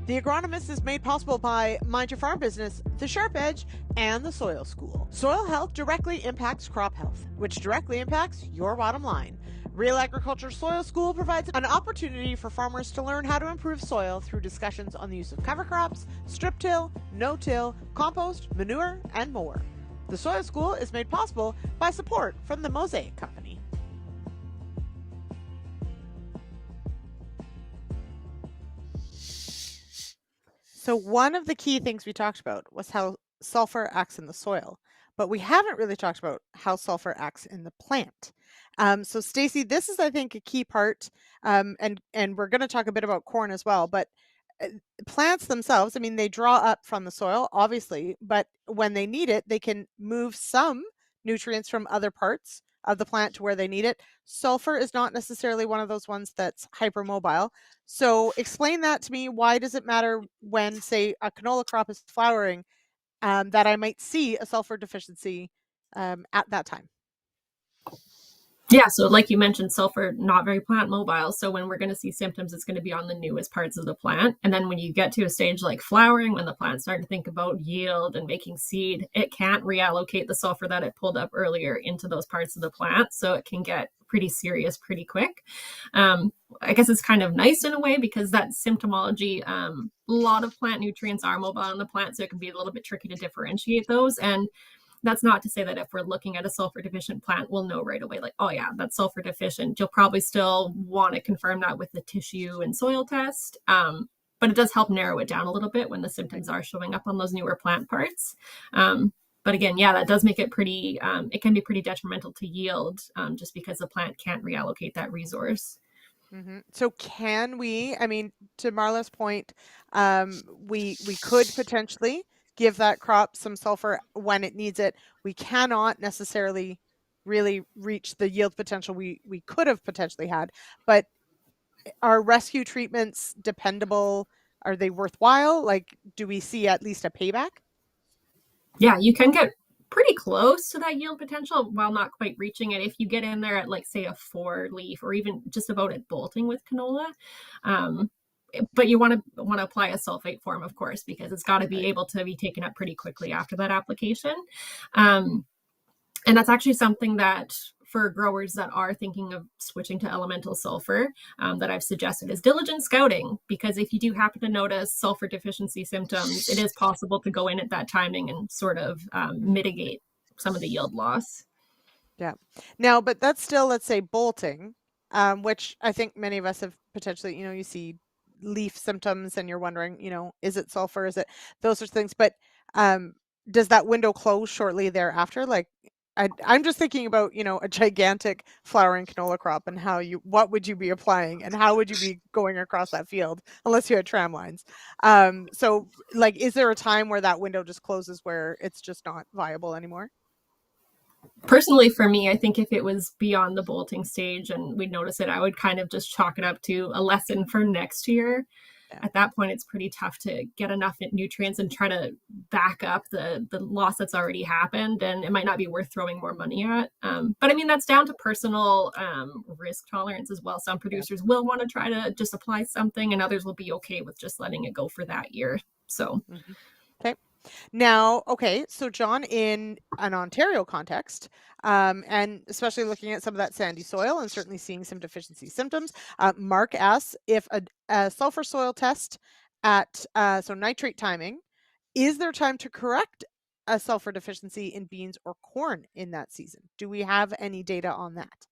The Agronomist is made possible by Mind Your Farm Business, The Sharp Edge, and the Soil School. Soil health directly impacts crop health, which directly impacts your bottom line. Real Agriculture Soil School provides an opportunity for farmers to learn how to improve soil through discussions on the use of cover crops, strip till, no-till, compost, manure, and more. The Soil School is made possible by support from the Mosaic Company. So one of the key things we talked about was how sulfur acts in the soil, but we haven't really talked about how sulfur acts in the plant. So Stacie, this is, I think, a key part, and we're going to talk a bit about corn as well, but plants themselves, I mean, they draw up from the soil, obviously, but when they need it, they can move some nutrients from other parts of the plant to where they need it. Sulfur is not necessarily one of those ones that's hypermobile. So explain that to me. Why does it matter when, say, a canola crop is flowering, that I might see a sulfur deficiency at that time? Yeah, so like you mentioned, sulfur, not very plant mobile. So when we're going to see symptoms, it's going to be on the newest parts of the plant. And then when you get to a stage like flowering, when the plant's starting to think about yield and making seed, it can't reallocate the sulfur that it pulled up earlier into those parts of the plant. So it can get pretty serious pretty quick. I guess it's kind of nice in a way because that symptomology, a lot of plant nutrients are mobile in the plant, so it can be a little bit tricky to differentiate those. And that's not to say that if we're looking at a sulfur deficient plant, we'll know right away, like, oh yeah, that's sulfur deficient. You'll probably still want to confirm that with the tissue and soil test. But it does help narrow it down a little bit when the symptoms are showing up on those newer plant parts. But again, yeah, that does make it pretty, it can be pretty detrimental to yield just because the plant can't reallocate that resource. Mm-hmm. So can we, I mean, to Marla's point, we could potentially give that crop some sulfur when it needs it. We cannot necessarily really reach the yield potential we could have potentially had, but are rescue treatments dependable? Are they worthwhile? Like, do we see at least a payback? Yeah, you can get pretty close to that yield potential while not quite reaching it if you get in there at, like, say, a 4-leaf or even just about at bolting with canola. But you want to apply a sulfate form, of course, because it's got to be able to be taken up pretty quickly after that application. And that's actually something that for growers that are thinking of switching to elemental sulfur, that I've suggested is diligent scouting, because if you do happen to notice sulfur deficiency symptoms, it is possible to go in at that timing and sort of mitigate some of the yield loss. Yeah. Now, but that's still, let's say, bolting, which I think many of us have potentially, you see leaf symptoms and you're wondering, is it sulfur? Is it those sorts of things? But does that window close shortly thereafter? Like, I'm just thinking about, a gigantic flowering canola crop and what would you be applying and how would you be going across that field unless you had tram lines. So like, is there a time where that window just closes where it's just not viable anymore? Personally, for me, I think if it was beyond the bolting stage and we'd notice it, I would kind of just chalk it up to a lesson for next year. Yeah. At that point, it's pretty tough to get enough nutrients and try to back up the loss that's already happened. And it might not be worth throwing more money at. But I mean, that's down to personal risk tolerance as well. Some producers will want to try to just apply something and others will be okay with just letting it go for that year. So. Okay. Now, okay, so John, in an Ontario context, and especially looking at some of that sandy soil and certainly seeing some deficiency symptoms, Mark asks if a sulfur soil test at so nitrate timing, is there time to correct a sulfur deficiency in beans or corn in that season? Do we have any data on that?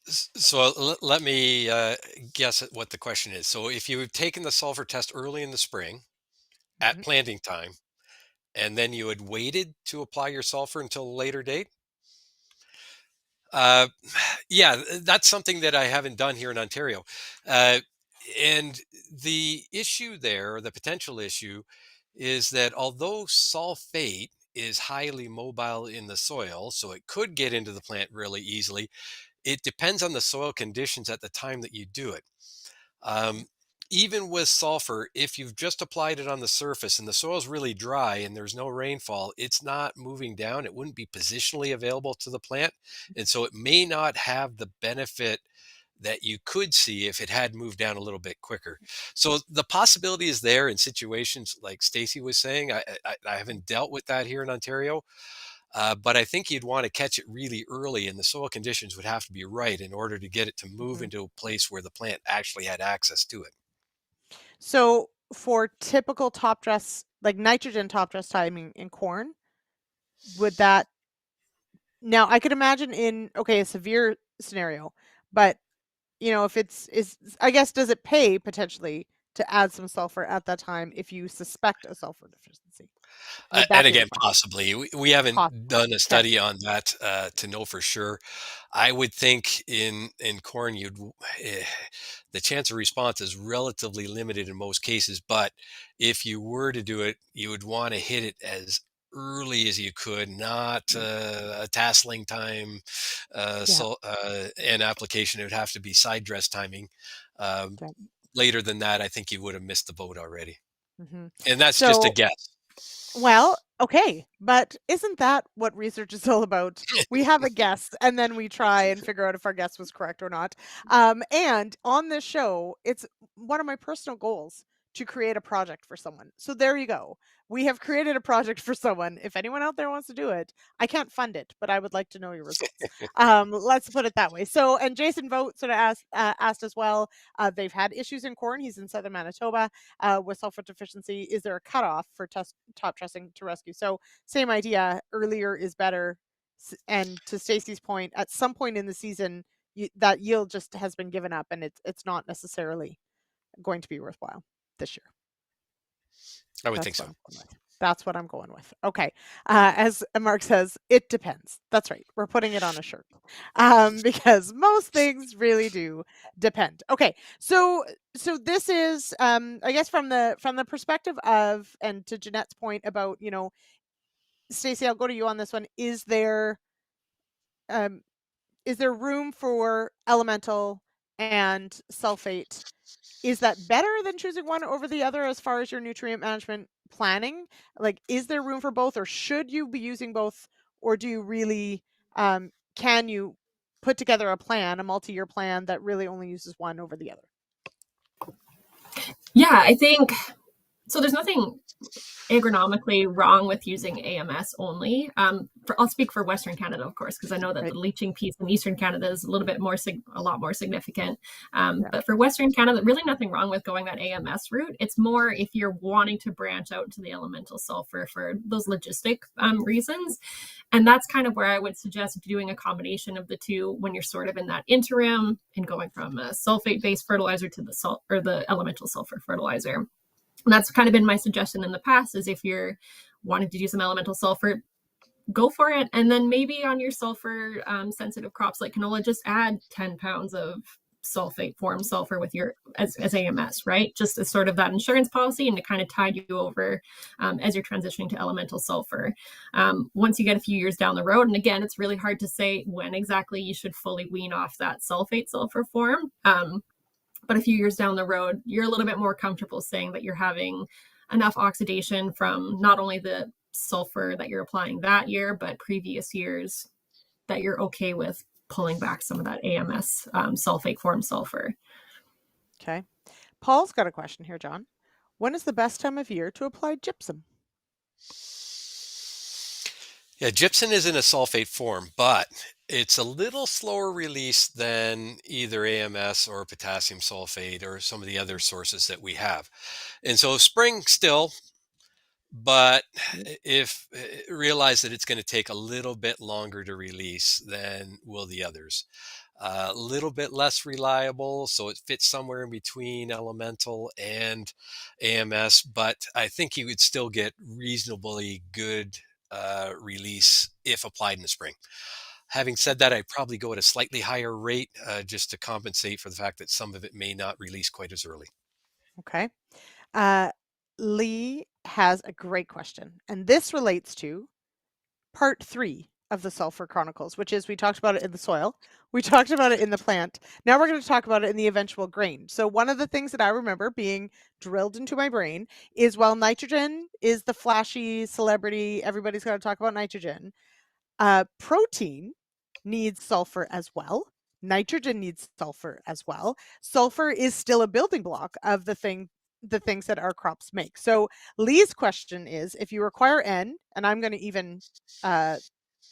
So let me guess at what the question is. So if you've taken the sulfur test early in the spring at planting time, and then you had waited to apply your sulfur until a later date, yeah, that's something that I haven't done here in Ontario. And the issue there, or the potential issue, is that although sulfate is highly mobile in the soil, so it could get into the plant really easily, it depends on the soil conditions at the time that you do it. Even with sulfur, if you've just applied it on the surface and the soil's really dry and there's no rainfall, it's not moving down. It wouldn't be positionally available to the plant. And so it may not have the benefit that you could see if it had moved down a little bit quicker. So the possibility is there in situations like Stacie was saying. I haven't dealt with that here in Ontario, but I think you'd want to catch it really early, and the soil conditions would have to be right in order to get it to move into a place where the plant actually had access to it. So for typical top dress, like nitrogen top dress timing in corn, would that, now I could imagine in, okay, a severe scenario, but if I guess, does it pay potentially to add some sulfur at that time if you suspect a sulfur deficiency? And again, possibly. We haven't done a Okay. study on that to know for sure. I would think in corn, the chance of response is relatively limited in most cases. But if you were to do it, you would want to hit it as early as you could, not a tasseling time. And application, it would have to be side dress timing. Later than that, I think you would have missed the boat already. And that's just a guess. Well, okay, but isn't that what research is all about? We have a guess, and then we try and figure out if our guess was correct or not. And on this show, it's one of my personal goals to create a project for someone. So there you go. We have created a project for someone. If anyone out there wants to do it, I can't fund it, but I would like to know your results. Let's put it that way. So, and Jason Vogt sort of asked as well, they've had issues in corn. He's in southern Manitoba with sulfur deficiency. Is there a cutoff for top dressing to rescue? So same idea, earlier is better. And to Stacie's point, at some point in the season, that yield just has been given up, and it's not necessarily going to be worthwhile this year. I would think so. That's what I'm going with. Okay. As Mark says, it depends. That's right. We're putting it on a shirt because most things really do depend. Okay. So this is, I guess from the perspective of, and to Jeanette's point about, Stacie, I'll go to you on this one. Is there room for elemental and sulfate? Is that better than choosing one over the other as far as your nutrient management planning? Like, is there room for both, or should you be using both, or do you really, can you put together a multi-year plan that really only uses one over the other? Yeah, I think, so there's nothing agronomically wrong with using AMS only. I'll speak for Western Canada, of course, because I know that the leaching piece in Eastern Canada is a lot more significant. But for Western Canada, really nothing wrong with going that AMS route. It's more if you're wanting to branch out to the elemental sulfur for those logistic reasons. And that's kind of where I would suggest doing a combination of the two when you're sort of in that interim and going from a sulfate-based fertilizer to the elemental sulfur fertilizer. And that's kind of been my suggestion in the past, is if you're wanting to do some elemental sulfur, go for it. And then maybe on your sulfur sensitive crops like canola, just add 10 pounds of sulfate form sulfur with your as AMS, right? Just as sort of that insurance policy and to kind of tide you over as you're transitioning to elemental sulfur. Once you get a few years down the road, and again, it's really hard to say when exactly you should fully wean off that sulfate sulfur form. But a few years down the road, you're a little bit more comfortable saying that you're having enough oxidation from not only the sulfur that you're applying that year, but previous years, that you're okay with pulling back some of that AMS sulfate form sulfur. Okay. Paul's got a question here, John. When is the best time of year to apply gypsum? Yeah, gypsum is in a sulfate form, but it's a little slower release than either AMS or potassium sulfate or some of the other sources that we have. And so spring still, but if realize that it's going to take a little bit longer to release than will the others. A little bit less reliable, so it fits somewhere in between elemental and AMS, but I think you would still get reasonably good release if applied in the spring. Having said that, I'd probably go at a slightly higher rate just to compensate for the fact that some of it may not release quite as early. Okay. Lee has a great question, and this relates to part 3 of the Sulphur Chronicles, which is we talked about it in the soil, we talked about it in the plant. Now we're going to talk about it in the eventual grain. So one of the things that I remember being drilled into my brain is while nitrogen is the flashy celebrity, everybody's got to talk about nitrogen, protein needs sulfur as well. Nitrogen needs sulfur as well. Sulfur is still a building block of the things that our crops make. So Lee's question is, if you require N, and I'm going to even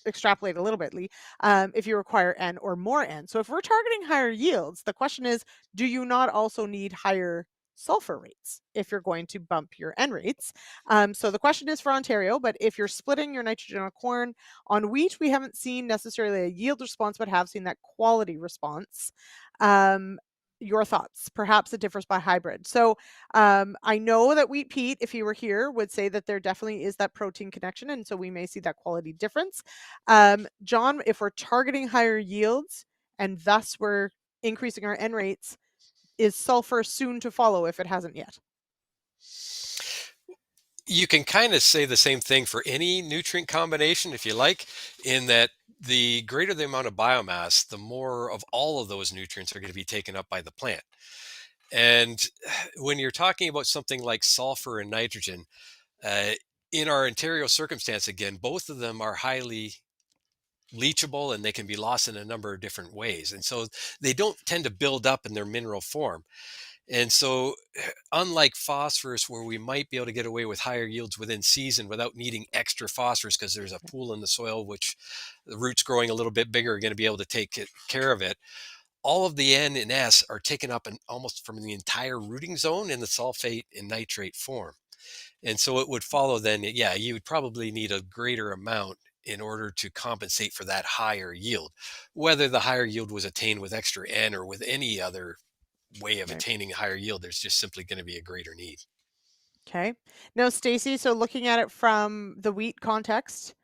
extrapolate a little bit, Lee, if you require N or more N. So if we're targeting higher yields, the question is, do you not also need higher sulfur rates if you're going to bump your N rates? So the question is for Ontario, but if you're splitting your nitrogen on corn, on wheat, we haven't seen necessarily a yield response, but have seen that quality response. Your thoughts? Perhaps it differs by hybrid. So I know that Wheat Pete, if he were here, would say that there definitely is that protein connection, and so we may see that quality difference. John, if we're targeting higher yields and thus we're increasing our N rates, is sulfur soon to follow if it hasn't yet? You can kind of say the same thing for any nutrient combination, if you like, in that the greater the amount of biomass, the more of all of those nutrients are going to be taken up by the plant. And when you're talking about something like sulfur and nitrogen, in our Ontario circumstance, again, both of them are highly leachable and they can be lost in a number of different ways. And so they don't tend to build up in their mineral form. And so, unlike phosphorus, where we might be able to get away with higher yields within season without needing extra phosphorus because there's a pool in the soil, which the roots growing a little bit bigger are going to be able to take care of it. All of the N and S are taken up in almost from the entire rooting zone in the sulfate and nitrate form. And so it would follow then, yeah, you would probably need a greater amount in order to compensate for that higher yield. Whether the higher yield was attained with extra N or with any other way of attaining a higher yield, there's just simply going to be a greater need. Okay. Now, Stacie, so looking at it from the wheat context,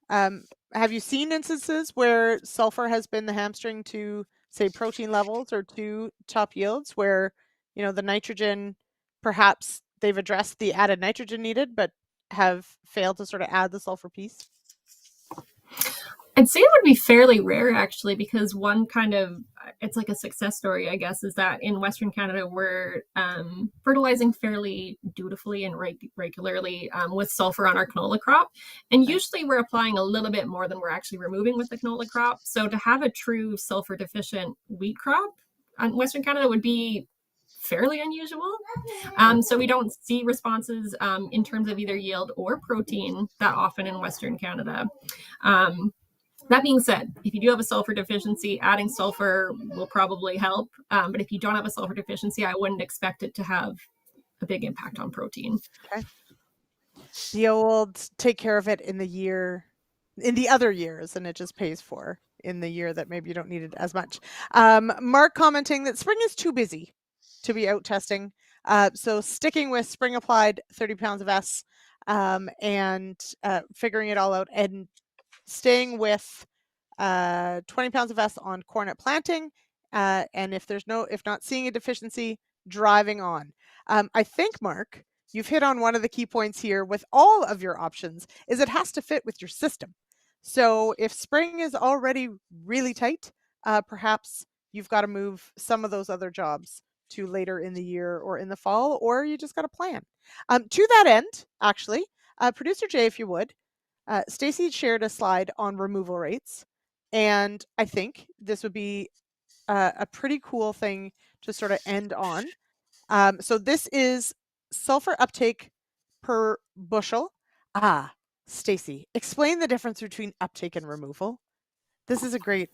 have you seen instances where sulfur has been the hamstring to, say, protein levels or to top yields where, you know, the nitrogen, perhaps they've addressed the added nitrogen needed, but have failed to sort of add the sulfur piece? I'd say it would be fairly rare, actually, because one kind of, it's like a success story, I guess, is that in Western Canada, we're fertilizing fairly dutifully and regularly with sulfur on our canola crop. And usually we're applying a little bit more than we're actually removing with the canola crop. So to have a true sulfur deficient wheat crop in Western Canada would be fairly unusual. So we don't see responses in terms of either yield or protein that often in Western Canada. That being said, if you do have a sulfur deficiency, adding sulfur will probably help. But if you don't have a sulfur deficiency, I wouldn't expect it to have a big impact on protein. Okay. The old take care of it in the other years, and it just pays for in the year that maybe you don't need it as much. Mark commenting that spring is too busy to be out testing. So sticking with spring applied 30 pounds of S and figuring it all out. And staying with 20 pounds of S on corn at planting, and if not seeing a deficiency, driving on. I think, Mark, you've hit on one of the key points here with all of your options, is it has to fit with your system. So if spring is already really tight, perhaps you've got to move some of those other jobs to later in the year or in the fall, or you just got to plan. To that end, actually, Producer Jay, if you would, Stacie shared a slide on removal rates, and I think this would be a pretty cool thing to sort of end on. So this is sulfur uptake per bushel. Stacie, explain the difference between uptake and removal. This is a great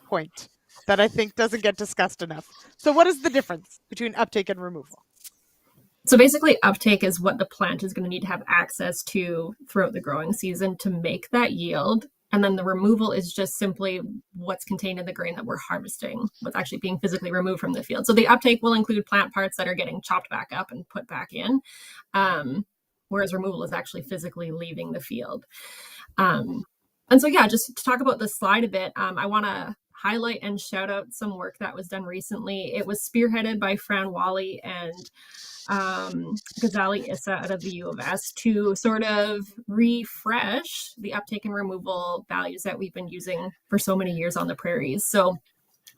point that I think doesn't get discussed enough. So what is the difference between uptake and removal? So basically, uptake is what the plant is going to need to have access to throughout the growing season to make that yield. And then the removal is just simply what's contained in the grain that we're harvesting, what's actually being physically removed from the field. So the uptake will include plant parts that are getting chopped back up and put back in, whereas removal is actually physically leaving the field. And so, yeah, just to talk about this slide a bit, I want to highlight and shout out some work that was done recently. It was spearheaded by Fran Wally and Ghazali Issa out of the U of S to sort of refresh the uptake and removal values that we've been using for so many years on the prairies. So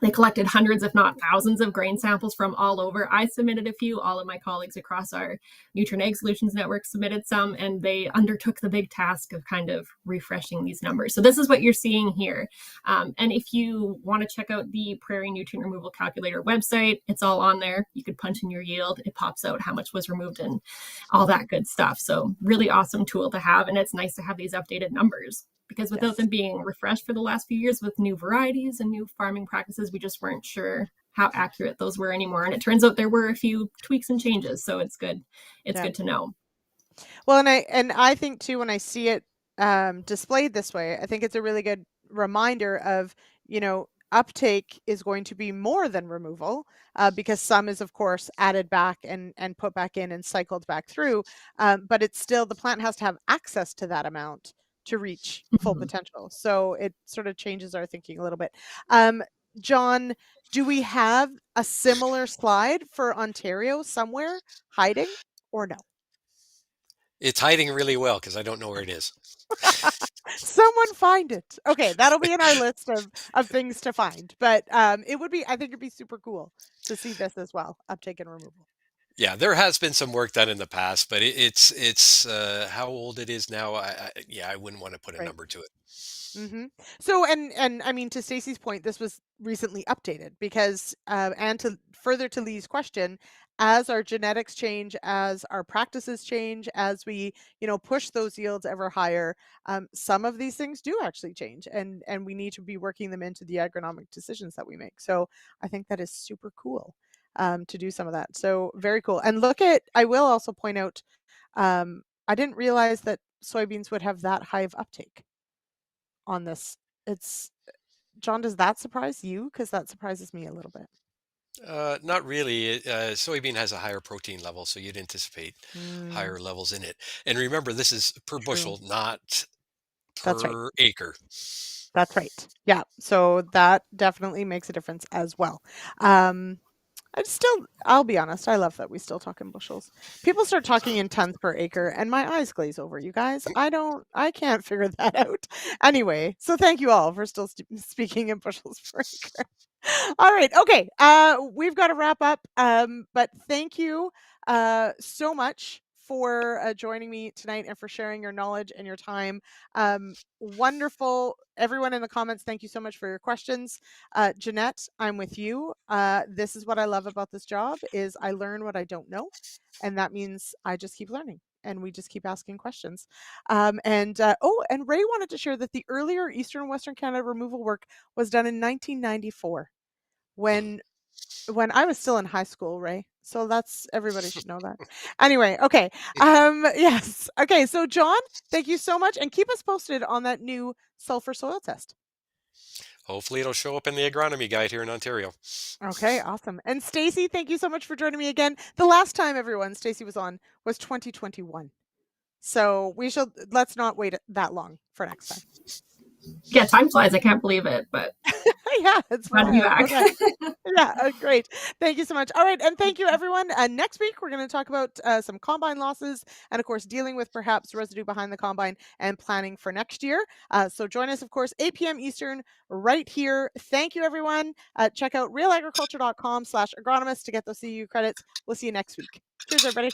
they collected hundreds, if not thousands, of grain samples from all over. I submitted a few. All of my colleagues across our Nutrien Ag Solutions network submitted some, and they undertook the big task of kind of refreshing these numbers. So this is what you're seeing here. And if you want to check out the Prairie Nutrient Removal Calculator website, it's all on there. You could punch in your yield. It pops out how much was removed and all that good stuff. So really awesome tool to have. And it's nice to have these updated numbers, because without them being refreshed for the last few years with new varieties and new farming practices, we just weren't sure how accurate those were anymore. And it turns out there were a few tweaks and changes. So it's good. It's good to know. Well, and I think too, when I see it displayed this way, I think it's a really good reminder of, uptake is going to be more than removal, because some is, of course, added back and put back in and cycled back through. But it's still, the plant has to have access to that amount to reach full potential. So it sort of changes our thinking a little bit. John, do we have a similar slide for Ontario somewhere hiding, or no? It's hiding really well because I don't know where it is. Someone find it. Okay, that'll be in our list of things to find. But I think it'd be super cool to see this as well, uptake and removal. Yeah, there has been some work done in the past, but it's how old it is now. I wouldn't want to put a number to it. Mm-hmm. So, and I mean, to Stacie's point, this was recently updated because, and to further to Lee's question, as our genetics change, as our practices change, as we, push those yields ever higher, some of these things do actually change, and we need to be working them into the agronomic decisions that we make. So I think that is super cool to do some of that. So very cool. And I will also point out, I didn't realize that soybeans would have that high of uptake on this. John, does that surprise you? Because that surprises me a little bit. Not really. Soybean has a higher protein level, so you'd anticipate higher levels in it. And remember, this is per bushel, not per acre. That's right. Yeah. So that definitely makes a difference as well. I'll be honest, I love that we still talk in bushels. People start talking in tons per acre and my eyes glaze over, you guys. I can't figure that out. Anyway, so thank you all for still speaking in bushels per acre. All right. Okay. We've got to wrap up. But thank you so much for joining me tonight and for sharing your knowledge and your time. Wonderful. Everyone in the comments, thank you so much for your questions. Jeanette, I'm with you. This is what I love about this job is I learn what I don't know. And that means I just keep learning and we just keep asking questions. And Ray wanted to share that the earlier Eastern and Western Canada removal work was done in 1994 when I was still in high school, Ray. So everybody should know that. Anyway, okay. Yes. Okay. So John, thank you so much. And keep us posted on that new sulfur soil test. Hopefully it'll show up in the agronomy guide here in Ontario. Okay, awesome. And Stacie, thank you so much for joining me again. The last time, everyone, Stacie was on was 2021. So let's not wait that long for next time. Yeah, time flies. I can't believe it, but yeah, it's glad to be wild. back. Okay. Yeah, great. Thank you so much. All right, and thank you, everyone. Next week, we're going to talk about some combine losses and, of course, dealing with perhaps residue behind the combine and planning for next year. So join us, of course, 8 p.m. Eastern right here. Thank you, everyone. Check out realagriculture.com/agronomist to get those CEU credits. We'll see you next week. Cheers, everybody.